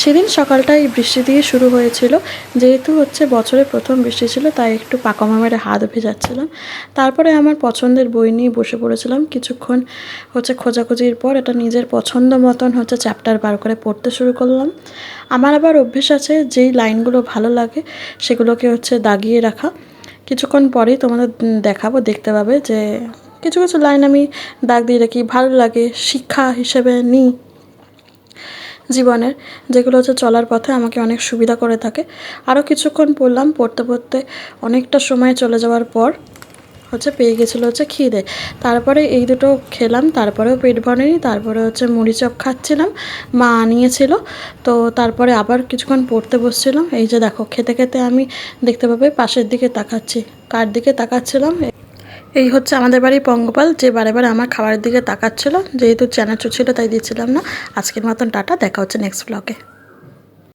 সেদিন সকালটাই বৃষ্টি দিয়ে শুরু হয়েছিল। যেহেতু হচ্ছে বছরের প্রথম বৃষ্টি ছিল, তাই একটু পাকামা মেরে হাত ভেজাচ্ছিলাম। তারপরে আমার পছন্দের বই নিয়ে বসে পড়েছিলাম। কিছুক্ষণ হচ্ছে খোঁজাখুঁজির পর এটা নিজের পছন্দ মতন হচ্ছে চ্যাপ্টার বার করে পড়তে শুরু করলাম। আমার আবার অভ্যেস আছে, যেই লাইনগুলো ভালো লাগে সেগুলোকে হচ্ছে দাগিয়ে রাখা। কিছুক্ষণ পরেই তোমাদের দেখাবো, দেখতে পাবে যে কিছু কিছু লাইন আমি দাগ দিয়ে রাখি, ভালো লাগে, শিক্ষা হিসেবে নিই জীবনের, যেগুলো হচ্ছে চলার পথে আমাকে অনেক সুবিধা করে থাকে। আরও কিছুক্ষণ পড়লাম, পড়তে পড়তে অনেকটা সময় চলে যাওয়ার পর হচ্ছে পেয়ে গেছিলো হচ্ছে খিদে। তারপরে এই দুটো খেলাম, তারপরেও পেট ভরেনি। তারপরে হচ্ছে মুড়ি চপ খাচ্ছিলাম, মা আনিয়েছিল। তো তারপরে আবার কিছুক্ষণ পড়তে বসছিলাম। এই যে দেখো, খেতে খেতে আমি দেখতে পাবে পাশের দিকে তাকাচ্ছি। কার দিকে তাকাচ্ছিলাম? এই হচ্ছে আমাদের বাড়ির পঙ্গপাল, যে বারে বারে আমার খাবারের দিকে তাকাচ্ছিল। যেহেতু চ্যানাচুর ছিল তাই দিচ্ছিলাম না। আজকের মতন টাটা, দেখা হচ্ছে নেক্সট ব্লগে।